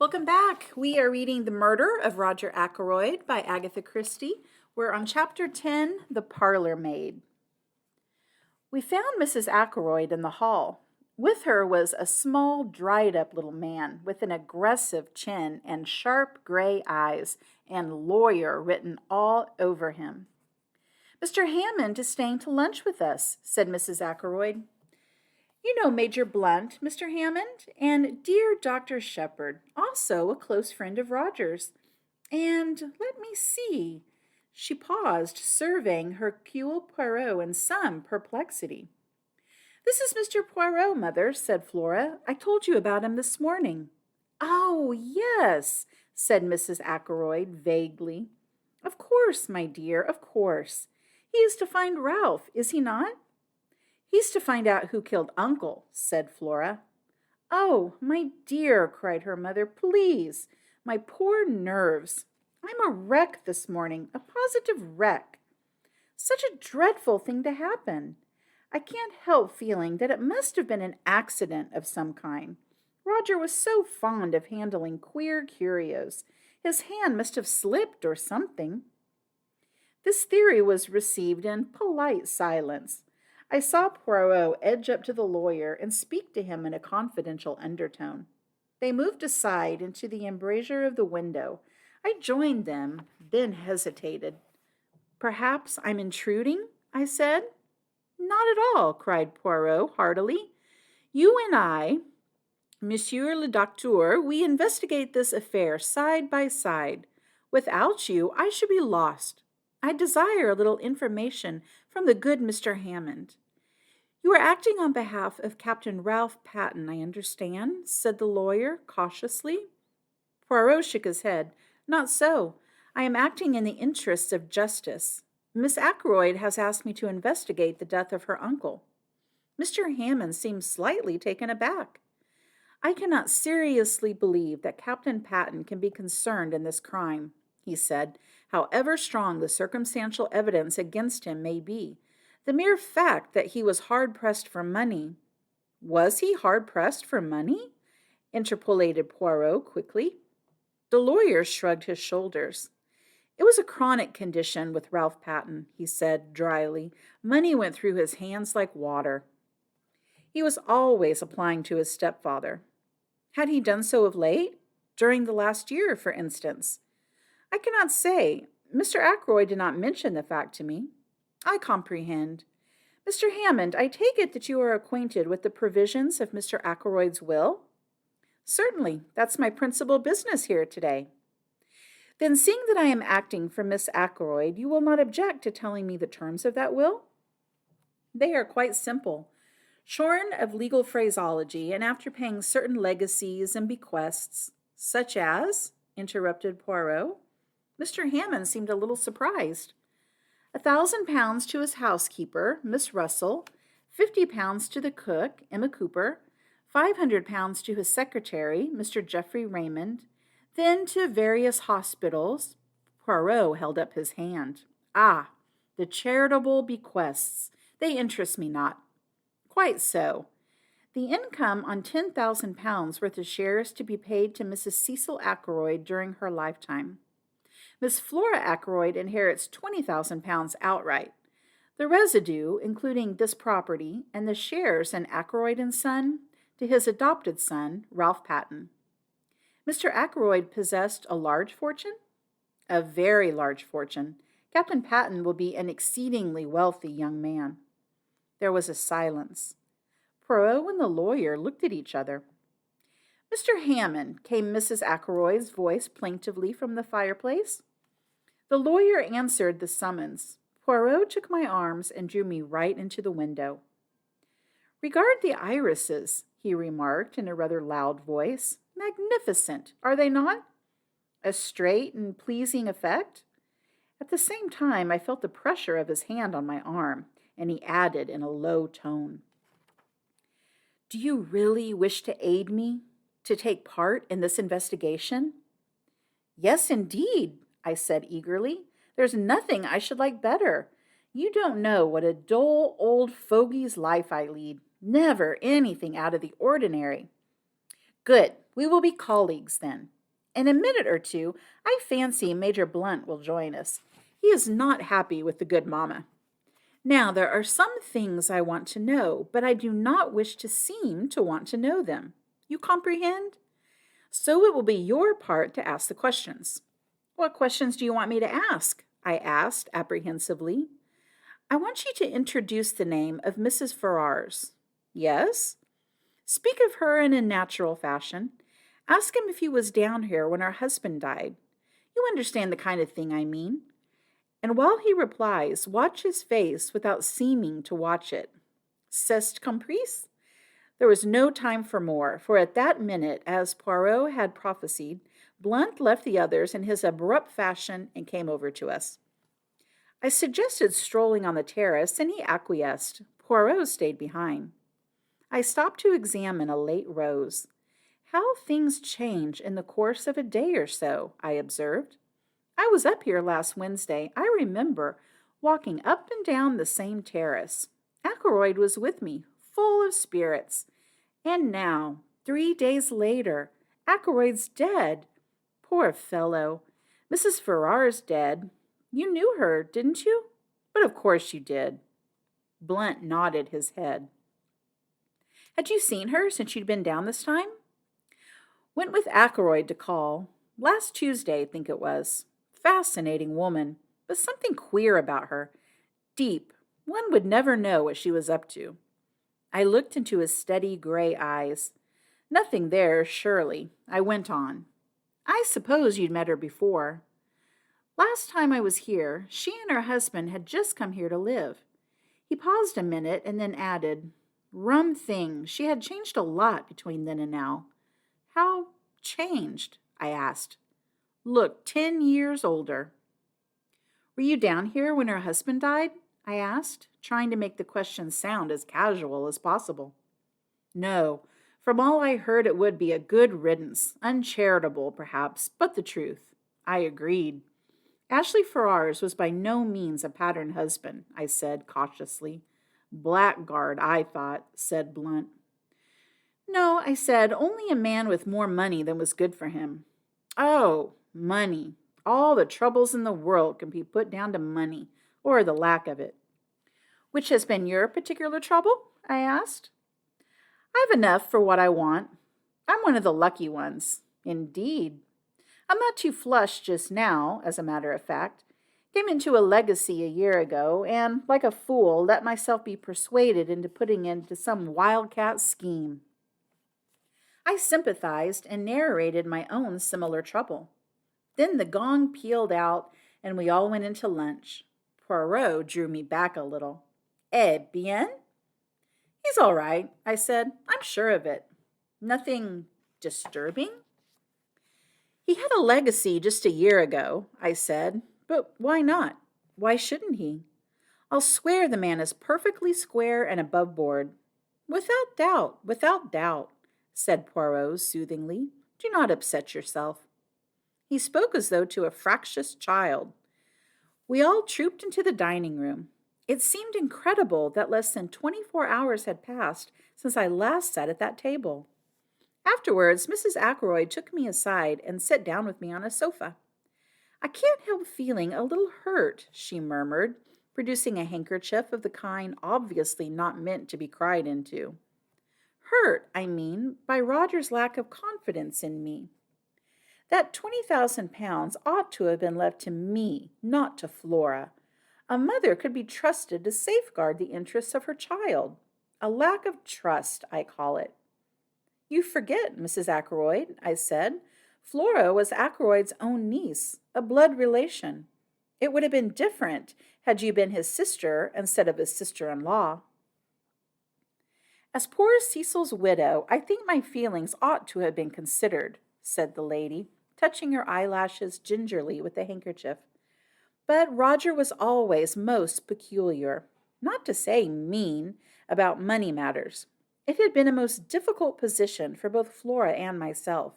Welcome back. We are reading The Murder of Roger Ackroyd by Agatha Christie. We're on Chapter 10, The Parlor Maid. We found Mrs. Ackroyd in the hall. With her was a small, dried-up little man with an aggressive chin and sharp gray eyes and lawyer written all over him. "Mr. Hammond is staying to lunch with us," said Mrs. Ackroyd. "You know Major Blunt, Mr. Hammond, and dear Dr. Shepherd, also a close friend of Roger's. And let me see." She paused, surveying Hercule Poirot in some perplexity. "This is Mr. Poirot, Mother," said Flora. "I told you about him this morning." "Oh, yes," said Mrs. Ackroyd vaguely. "Of course, my dear, of course. He is to find Ralph, is he not?" "He's to find out who killed Uncle," said Flora. "Oh, my dear," cried her mother, "please. My poor nerves. I'm a wreck this morning, a positive wreck. Such a dreadful thing to happen. I can't help feeling that it must have been an accident of some kind. Roger was so fond of handling queer curios. His hand must have slipped or something." This theory was received in polite silence. I saw Poirot edge up to the lawyer and speak to him in a confidential undertone. They moved aside into the embrasure of the window. I joined them, then hesitated. "Perhaps I'm intruding?" I said. "Not at all," cried Poirot heartily. "You and I, Monsieur le Docteur, we investigate this affair side by side. Without you, I should be lost. I desire a little information from the good Mr. Hammond." "You are acting on behalf of Captain Ralph Patten, I understand," said the lawyer cautiously. Poirot shook his head. "Not so. I am acting in the interests of justice. Miss Ackroyd has asked me to investigate the death of her uncle." Mr. Hammond seemed slightly taken aback. "I cannot seriously believe that Captain Patten can be concerned in this crime," he said, "however strong the circumstantial evidence against him may be. The mere fact that he was hard-pressed for money—" "Was he hard-pressed for money?" interpolated Poirot quickly. The lawyer shrugged his shoulders. "It was a chronic condition with Ralph Patten," he said dryly. "Money went through his hands like water. He was always applying to his stepfather." "Had he done so of late? During the last year, for instance?" "I cannot say. Mr. Ackroyd did not mention the fact to me." "I comprehend. Mr. Hammond, I take it that you are acquainted with the provisions of Mr. Ackroyd's will?" "Certainly. That's my principal business here today." "Then, seeing that I am acting for Miss Ackroyd, you will not object to telling me the terms of that will?" "They are quite simple. Shorn of legal phraseology, and after paying certain legacies and bequests—" "Such as?" interrupted Poirot. Mr. Hammond seemed a little surprised. £1,000 to his housekeeper, Miss Russell, £50 to the cook, Emma Cooper, £500 to his secretary, Mr. Geoffrey Raymond, then to various hospitals. Poirot held up his hand. "Ah, the charitable bequests. They interest me not." "Quite so. The income on £10,000 worth of shares to be paid to Mrs. Cecil Ackroyd during her lifetime. Miss Flora Ackroyd inherits £20,000 outright. The residue, including this property and the shares in Ackroyd and Son, to his adopted son, Ralph Patten." "Mr. Ackroyd possessed a large fortune?" "A very large fortune. Captain Patten will be an exceedingly wealthy young man." There was a silence. Poirot and the lawyer looked at each other. "Mr. Hammond," came Mrs. Ackroyd's voice plaintively from the fireplace. The lawyer answered the summons. Poirot took my arms and drew me right into the window. "Regard the irises," he remarked in a rather loud voice. "Magnificent, are they not? A straight and pleasing effect?" At the same time, I felt the pressure of his hand on my arm, and he added in a low tone, "Do you really wish to aid me, to take part in this investigation?" "Yes, indeed," I said eagerly. "There's nothing I should like better. You don't know what a dull old fogey's life I lead. Never anything out of the ordinary." "Good. We will be colleagues then. In a minute or two, I fancy Major Blunt will join us. He is not happy with the good mamma. Now, there are some things I want to know, but I do not wish to seem to want to know them. You comprehend? So it will be your part to ask the questions. What questions do you want me to ask? I asked apprehensively. I want you to introduce the name of Mrs. Ferrars. Yes? Speak of her in a natural fashion. Ask him if he was down here when her husband died. You understand the kind of thing I mean. And while he replies, watch his face without seeming to watch it. C'est compris? There was no time for more, for at that minute, as Poirot had prophesied, Blunt left the others in his abrupt fashion and came over to us. I suggested strolling on the terrace, and he acquiesced. Poirot stayed behind. I stopped to examine a late rose. How things change in the course of a day or so, I observed. I was up here last Wednesday. I remember walking up and down the same terrace. Ackroyd was with me, full of spirits. And now, 3 days later, Ackroyd's dead. Poor fellow. Mrs. Ferrars dead. You knew her, didn't you? But of course you did. Blunt nodded his head. Had you seen her since you'd been down this time? Went with Ackroyd to call. Last Tuesday, I think it was. Fascinating woman, but something queer about her. Deep. One would never know what she was up to. I looked into his steady gray eyes. Nothing there, surely. I went on. I suppose you'd met her before. Last time I was here, she and her husband had just come here to live. He paused a minute and then added, rum thing, she had changed a lot between then and now. How changed? I asked. Looked 10 years older. Were you down here when her husband died? I asked, trying to make the question sound as casual as possible. No, from all I heard it would be a good riddance, uncharitable perhaps, but the truth. I agreed. Ashley Ferrars was by no means a pattern husband, I said cautiously. Blackguard, I thought, said Blunt. No, I said, only a man with more money than was good for him. Oh, money. All the troubles in the world can be put down to money, or the lack of it. Which has been your particular trouble? I asked. I've enough for what I want. I'm one of the lucky ones. Indeed. I'm not too flush just now, as a matter of fact. Came into a legacy a year ago, and, like a fool, let myself be persuaded into putting into some wildcat scheme. I sympathized and narrated my own similar trouble. Then the gong pealed out, and we all went into lunch. Poirot drew me back a little. Eh bien? He's all right, I said. I'm sure of it. Nothing disturbing? He had a legacy just a year ago, I said. But why not? Why shouldn't he? I'll swear the man is perfectly square and above board. Without doubt, said Poirot soothingly. Do not upset yourself. He spoke as though to a fractious child. We all trooped into the dining room. It seemed incredible that less than 24 hours had passed since I last sat at that table. Afterwards, Mrs. Ackroyd took me aside and sat down with me on a sofa. I can't help feeling a little hurt, she murmured, producing a handkerchief of the kind obviously not meant to be cried into. Hurt, I mean, by Roger's lack of confidence in me. That 20,000 pounds ought to have been left to me, not to Flora. A mother could be trusted to safeguard the interests of her child. A lack of trust, I call it. You forget, Mrs. Ackroyd, I said. Flora was Ackroyd's own niece, a blood relation. It would have been different had you been his sister instead of his sister-in-law. As poor Cecil's widow, I think my feelings ought to have been considered, said the lady, touching her eyelashes gingerly with a handkerchief. But Roger was always most peculiar, not to say mean, about money matters. It had been a most difficult position for both Flora and myself.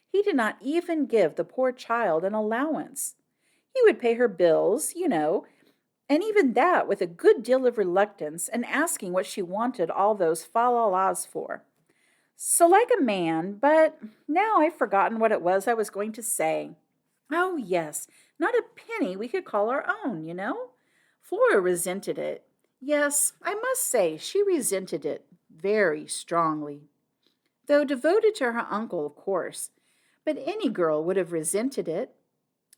He did not even give the poor child an allowance. He would pay her bills, you know, and even that with a good deal of reluctance and asking what she wanted all those fa-la-las for. So like a man, but now I've forgotten what it was I was going to say. Oh, yes, not a penny we could call our own, you know? Flora resented it. Yes, I must say she resented it very strongly. Though devoted to her uncle, of course, but any girl would have resented it.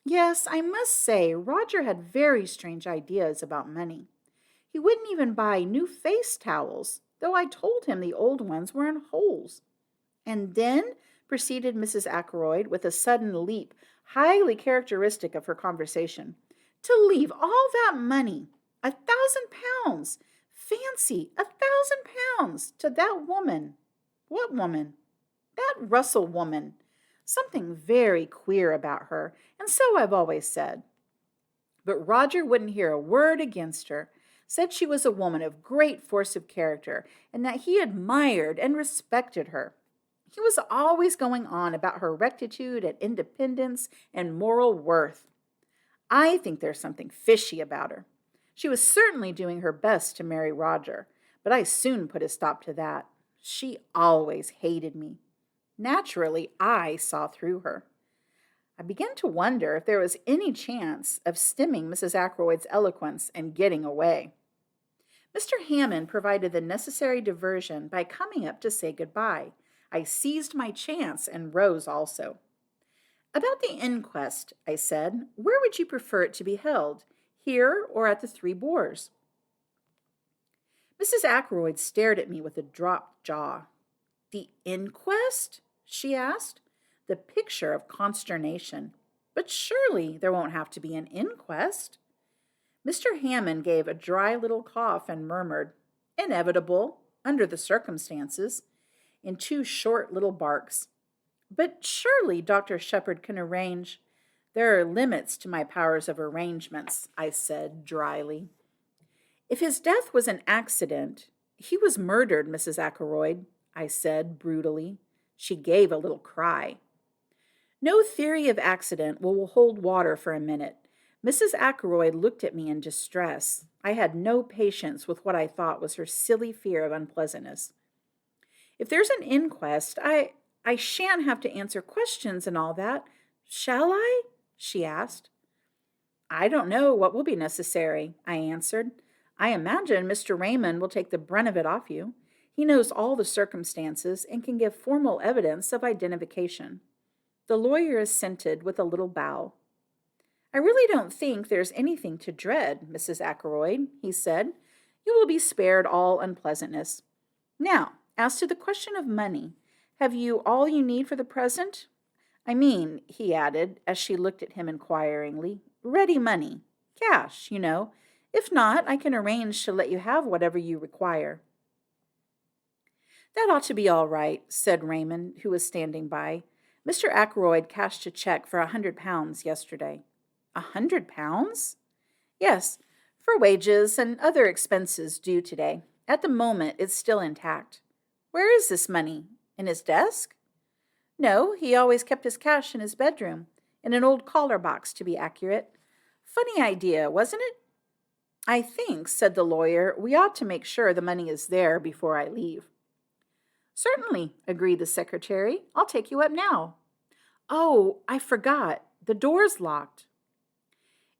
Yes, I must say Roger had very strange ideas about money. He wouldn't even buy new face towels, though I told him the old ones were in holes. And then, proceeded Mrs. Ackroyd with a sudden leap, highly characteristic of her conversation, to leave all that money, £1,000, fancy, £1,000, to that woman. What woman? That Russell woman. Something very queer about her, and so I've always said. But Roger wouldn't hear a word against her, said she was a woman of great force of character, and that he admired and respected her. He was always going on about her rectitude and independence and moral worth. I think there's something fishy about her. She was certainly doing her best to marry Roger, but I soon put a stop to that. She always hated me. Naturally, I saw through her. I began to wonder if there was any chance of stemming Mrs. Ackroyd's eloquence and getting away. Mr. Hammond provided the necessary diversion by coming up to say goodbye. I seized my chance and rose also. About the inquest, I said, where would you prefer it to be held, here or at the Three Boars? Mrs. Ackroyd stared at me with a dropped jaw. The inquest? She asked, the picture of consternation. But surely there won't have to be an inquest. Mr. Hammond gave a dry little cough and murmured, inevitable, under the circumstances, in two short little barks. But surely Dr. Shepherd can arrange. There are limits to my powers of arrangements, I said dryly. If his death was an accident, he was murdered, Mrs. Ackroyd, I said brutally. She gave a little cry. No theory of accident will hold water for a minute. Mrs. Ackroyd looked at me in distress. I had no patience with what I thought was her silly fear of unpleasantness. If there's an inquest, I shan't have to answer questions and all that, shall I? She asked. I don't know what will be necessary, I answered. I imagine Mr. Raymond will take the brunt of it off you. He knows all the circumstances and can give formal evidence of identification. The lawyer assented with a little bow. I really don't think there's anything to dread, Mrs. Ackroyd, he said. You will be spared all unpleasantness. Now, as to the question of money, have you all you need for the present? I mean, he added, as she looked at him inquiringly, ready money, cash, you know. If not, I can arrange to let you have whatever you require. That ought to be all right, said Raymond, who was standing by. Mr. Ackroyd cashed a check for £100 yesterday. £100? Yes, for wages and other expenses due today. At the moment, it's still intact. Where is this money? In his desk? No, he always kept his cash in his bedroom, in an old collar box, to be accurate. Funny idea, wasn't it? I think, said the lawyer, we ought to make sure the money is there before I leave. Certainly, agreed the secretary. I'll take you up now. Oh, I forgot. The door's locked.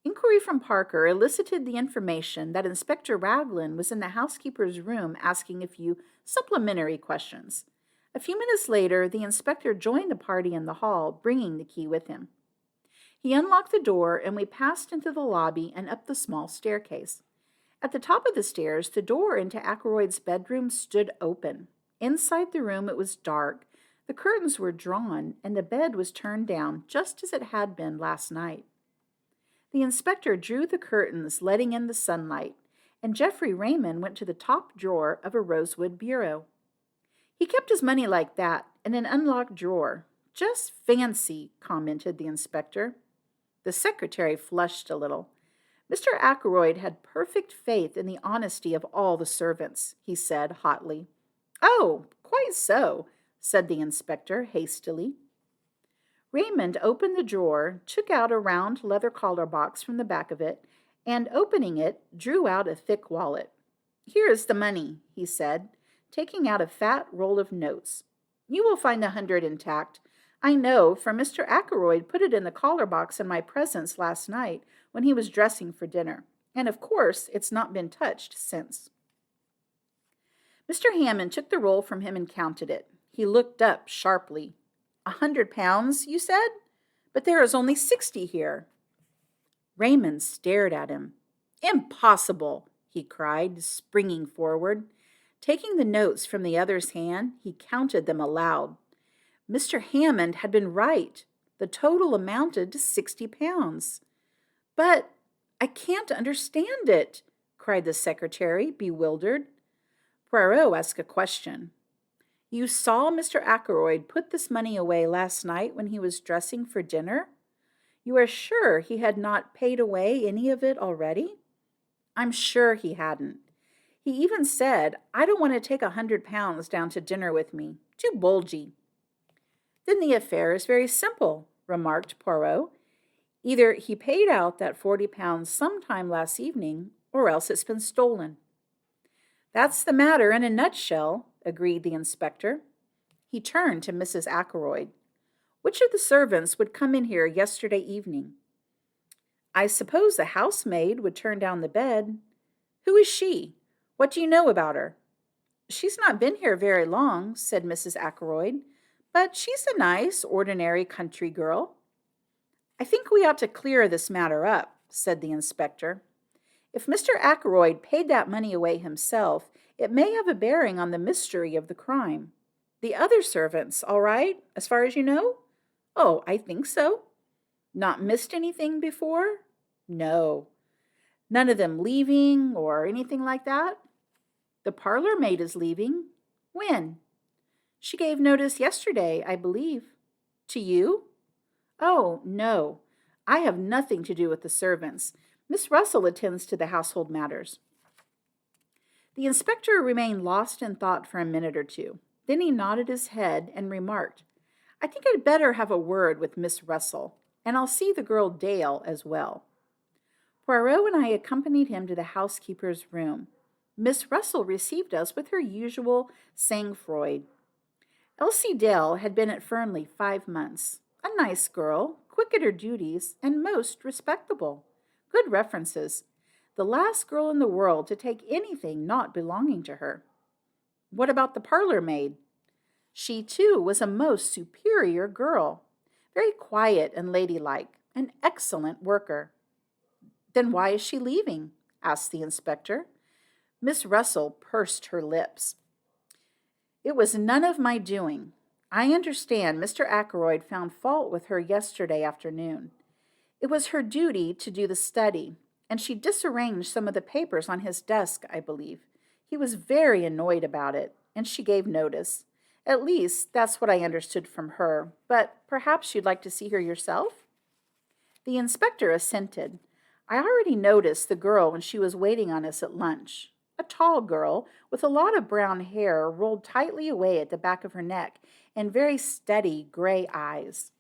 Inquiry from Parker elicited the information that Inspector Raglan was in the housekeeper's room asking a few supplementary questions. A few minutes later, the inspector joined the party in the hall, bringing the key with him. He unlocked the door, and we passed into the lobby and up the small staircase. At the top of the stairs, the door into Ackroyd's bedroom stood open. Inside the room, it was dark. The curtains were drawn, and the bed was turned down just as it had been last night. The inspector drew the curtains, letting in the sunlight, and Geoffrey Raymond went to the top drawer of a rosewood bureau. He kept his money like that, in an unlocked drawer. Just fancy, commented the inspector. The secretary flushed a little. Mr. Ackroyd had perfect faith in the honesty of all the servants, he said hotly. Oh, quite so, said the inspector hastily. Raymond opened the drawer, took out a round leather collar box from the back of it, and opening it, drew out a thick wallet. Here is the money, he said, taking out a fat roll of notes. You will find the 100 intact. I know, for Mr. Ackroyd put it in the collar box in my presence last night when he was dressing for dinner, and of course it's not been touched since." Mr. Hammond took the roll from him and counted it. He looked up sharply. £100, you said? But there is only 60 here." Raymond stared at him. "Impossible!" he cried, springing forward. Taking the notes from the other's hand, he counted them aloud. Mr. Hammond had been right. The total amounted to £60. "But I can't understand it," cried the secretary, bewildered. Poirot asked a question. "You saw Mr. Ackroyd put this money away last night when he was dressing for dinner? You are sure he had not paid away any of it already?" "I'm sure he hadn't. He even said, 'I don't want to take £100 down to dinner with me. Too bulgy.'" "Then the affair is very simple," remarked Poirot. "Either he paid out that £40 sometime last evening, or else it's been stolen." "That's the matter in a nutshell," agreed the inspector. He turned to Mrs. Ackroyd. "Which of the servants would come in here yesterday evening?" "I suppose the housemaid would turn down the bed." "Who is she? What do you know about her?" "She's not been here very long," said Mrs. Ackroyd, "but she's a nice, ordinary country girl." "I think we ought to clear this matter up," said the inspector. "If Mr. Ackroyd paid that money away himself, it may have a bearing on the mystery of the crime. The other servants, all right, as far as you know?" "Oh, I think so." "Not missed anything before?" "No." "None of them leaving or anything like that?" "The parlor maid is leaving." "When?" "She gave notice yesterday, I believe." "To you?" "Oh, no. I have nothing to do with the servants. Miss Russell attends to the household matters." The inspector remained lost in thought for a minute or two. Then he nodded his head and remarked, "I think I'd better have a word with Miss Russell, and I'll see the girl Dale as well." Poirot and I accompanied him to the housekeeper's room. Miss Russell received us with her usual sang-froid. Elsie Dale had been at Fernley 5 months. A nice girl, quick at her duties, and most respectable. Good references. The last girl in the world to take anything not belonging to her. What about the parlor maid? She, too, was a most superior girl. Very quiet and ladylike. An excellent worker. "Then why is she leaving?" asked the inspector. Miss Russell pursed her lips. "It was none of my doing. I understand Mr. Ackroyd found fault with her yesterday afternoon. It was her duty to do the study, and she disarranged some of the papers on his desk, I believe. He was very annoyed about it, and she gave notice. At least, that's what I understood from her, but perhaps you'd like to see her yourself?" The inspector assented. I already noticed the girl when she was waiting on us at lunch. A tall girl with a lot of brown hair rolled tightly away at the back of her neck and very steady gray eyes.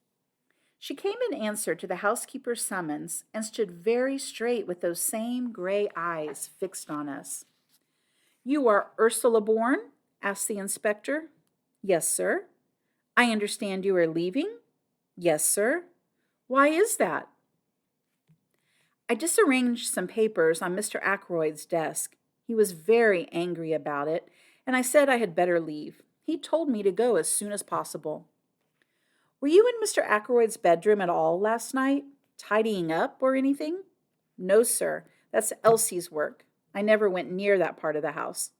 She came in answer to the housekeeper's summons and stood very straight with those same gray eyes fixed on us. "You are Ursula Bourne?" asked the inspector. "Yes, sir." "I understand you are leaving?" "Yes, sir." "Why is that?" "I disarranged some papers on Mr. Ackroyd's desk. He was very angry about it, and I said I had better leave. He told me to go as soon as possible." "Were you in Mr. Ackroyd's bedroom at all last night, tidying up or anything?" "No, sir. That's Elsie's work. I never went near that part of the house."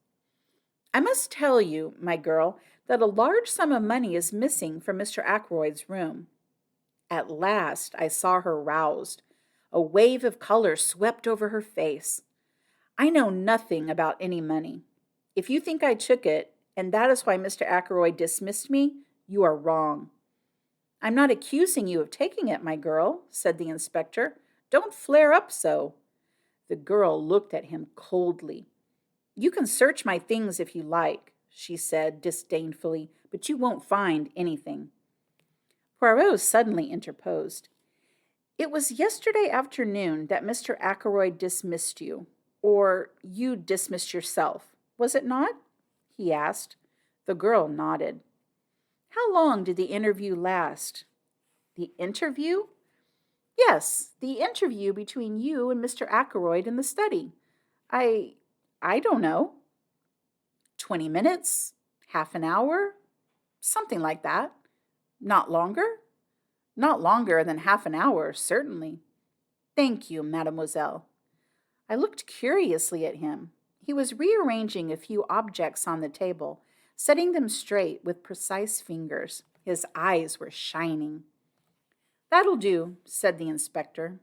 "I must tell you, my girl, that a large sum of money is missing from Mr. Ackroyd's room." At last I saw her roused. A wave of color swept over her face. "I know nothing about any money. If you think I took it, and that is why Mr. Ackroyd dismissed me, you are wrong." "I'm not accusing you of taking it, my girl," said the inspector. "Don't flare up so." The girl looked at him coldly. "You can search my things if you like," she said disdainfully, "but you won't find anything." Poirot suddenly interposed. "It was yesterday afternoon that Mr. Ackroyd dismissed you, or you dismissed yourself, was it not?" he asked. The girl nodded. How long did the interview last? The interview? Yes, the interview between you and Mr. Ackroyd in the study. I I don't know. 20 minutes? Half an hour? Something like that. Not longer? Not longer than half an hour, certainly. Thank you, mademoiselle. I looked curiously at him. He was rearranging a few objects on the table, setting them straight with precise fingers. His eyes were shining. That'll do, said the inspector.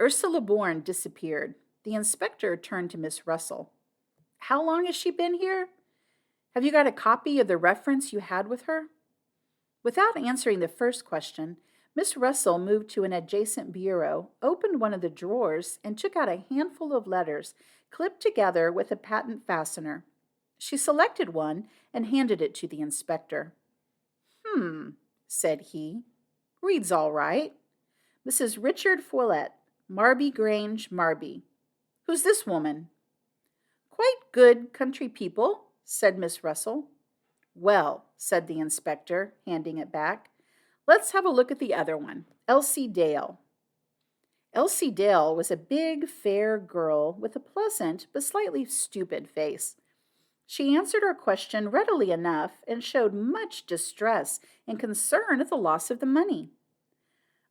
Ursula Bourne disappeared. The inspector turned to Miss Russell. How long has she been here? Have you got a copy of the reference you had with her? Without answering the first question, Miss Russell moved to an adjacent bureau, opened one of the drawers, and took out a handful of letters clipped together with a patent fastener. She selected one and handed it to the inspector. Said he. Reads all right. Mrs. Richard Follett, Marby Grange, Marby. Who's this woman? Quite good country people, said Miss Russell. Well, said the inspector, handing it back. Let's have a look at the other one, Elsie Dale. Elsie Dale was a big, fair girl with a pleasant but slightly stupid face. She answered our question readily enough and showed much distress and concern at the loss of the money.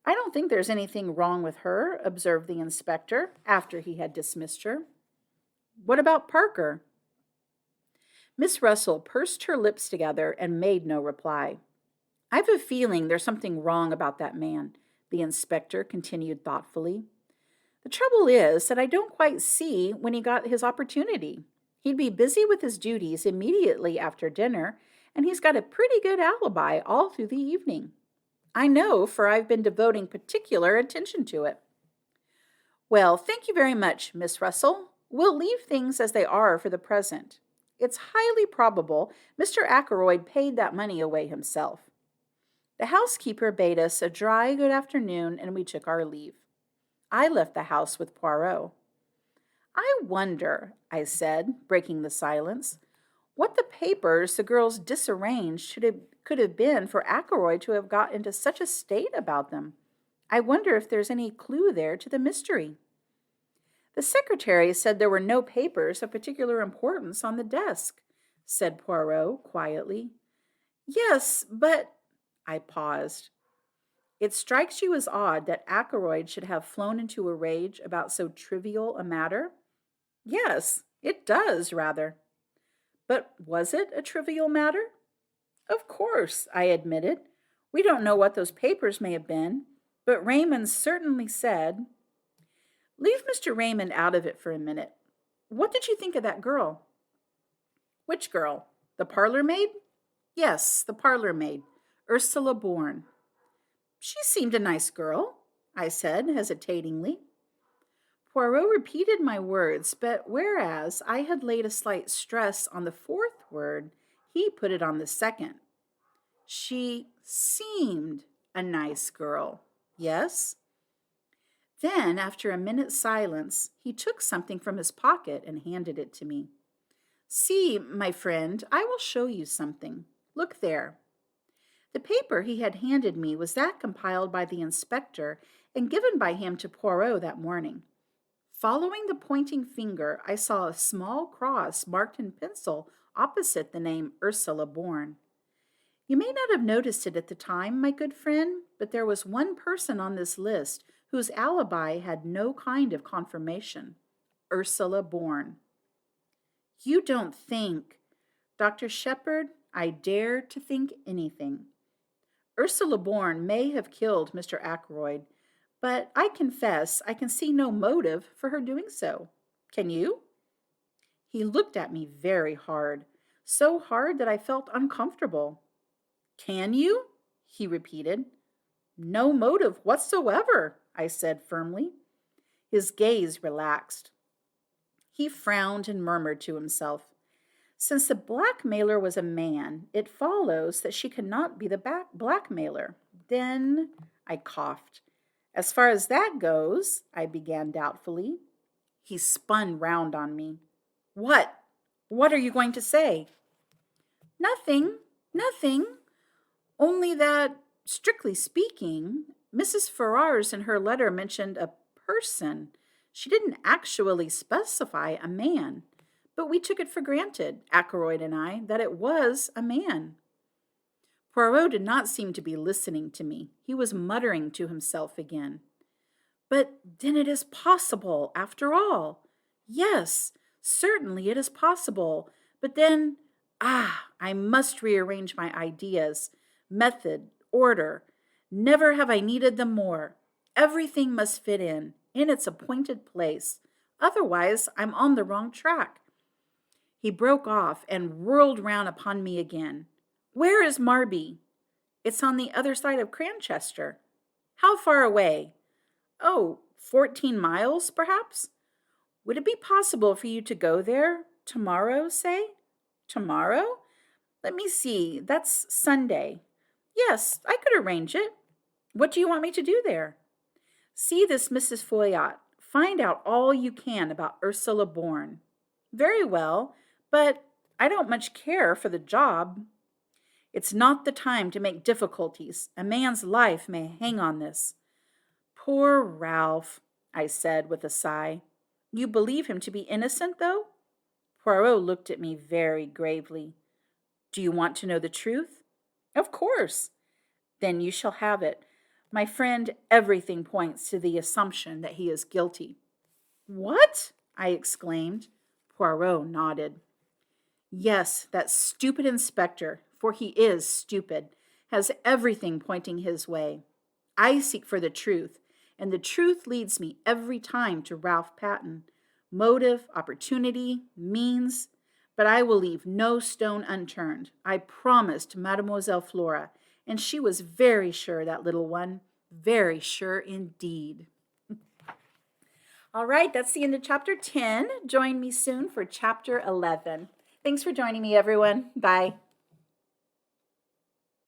I don't think there's anything wrong with her, observed the inspector after he had dismissed her. What about Parker? Miss Russell pursed her lips together and made no reply. I've a feeling there's something wrong about that man, the inspector continued thoughtfully. The trouble is that I don't quite see when he got his opportunity. He'd be busy with his duties immediately after dinner, and he's got a pretty good alibi all through the evening. I know, for I've been devoting particular attention to it. Well, thank you very much, Miss Russell. We'll leave things as they are for the present. It's highly probable Mr. Ackroyd paid that money away himself. The housekeeper bade us a dry good afternoon, and we took our leave. I left the house with Poirot. I wonder, I said, breaking the silence, what the papers the girls disarranged could have been for Ackroyd to have got into such a state about them. I wonder if there's any clue there to the mystery. The secretary said there were no papers of particular importance on the desk, said Poirot quietly. Yes, but... I paused. It strikes you as odd that Ackroyd should have flown into a rage about so trivial a matter? Yes, it does, rather. But was it a trivial matter? Of course, I admitted. We don't know what those papers may have been, but Raymond certainly said... Leave Mr. Raymond out of it for a minute. What did you think of that girl? Which girl? The parlor maid? Yes, the parlor maid, Ursula Bourne. She seemed a nice girl, I said hesitatingly. Poirot repeated my words, but whereas I had laid a slight stress on the fourth word, he put it on the second. She seemed a nice girl, yes? Then, after a minute's silence, he took something from his pocket and handed it to me. See, my friend, I will show you something. Look there. The paper he had handed me was that compiled by the inspector and given by him to Poirot that morning. Following the pointing finger, I saw a small cross marked in pencil opposite the name Ursula Bourne. You may not have noticed it at the time, my good friend, but there was one person on this list whose alibi had no kind of confirmation. Ursula Bourne. You don't think... Dr. Shepherd, I dare to think anything. Ursula Bourne may have killed Mr. Ackroyd, but I confess I can see no motive for her doing so. Can you? He looked at me very hard, so hard that I felt uncomfortable. Can you? He repeated. No motive whatsoever, I said firmly. His gaze relaxed. He frowned and murmured to himself. Since the blackmailer was a man, it follows that she cannot be the blackmailer. Then I coughed. As far as that goes, I began doubtfully. He spun round on me. What? What are you going to say? Nothing. Only that, strictly speaking, Mrs. Ferrars in her letter mentioned a person. She didn't actually specify a man, but we took it for granted, Ackroyd and I, that it was a man. Poirot did not seem to be listening to me. He was muttering to himself again. But then it is possible, after all. Yes, certainly it is possible. But then, I must rearrange my ideas, method, order. Never have I needed them more. Everything must fit in its appointed place. Otherwise, I'm on the wrong track. He broke off and whirled round upon me again. Where is Marby? It's on the other side of Cranchester. How far away? Oh, 14 miles, perhaps? Would it be possible for you to go there tomorrow, say? Tomorrow? Let me see, that's Sunday. Yes, I could arrange it. What do you want me to do there? See this Mrs. Foyot. Find out all you can about Ursula Bourne. Very well, but I don't much care for the job. It's not the time to make difficulties. A man's life may hang on this. Poor Ralph, I said with a sigh. You believe him to be innocent, though? Poirot looked at me very gravely. Do you want to know the truth? Of course. Then you shall have it. My friend, everything points to the assumption that he is guilty. What? I exclaimed. Poirot nodded. Yes, that stupid inspector, for he is stupid, has everything pointing his way. I seek for the truth, and the truth leads me every time to Ralph Patten. Motive, opportunity, means, but I will leave no stone unturned. I promised Mademoiselle Flora, and she was very sure, that little one, very sure indeed. All right, that's the end of chapter 10. Join me soon for chapter 11. Thanks for joining me, everyone. Bye.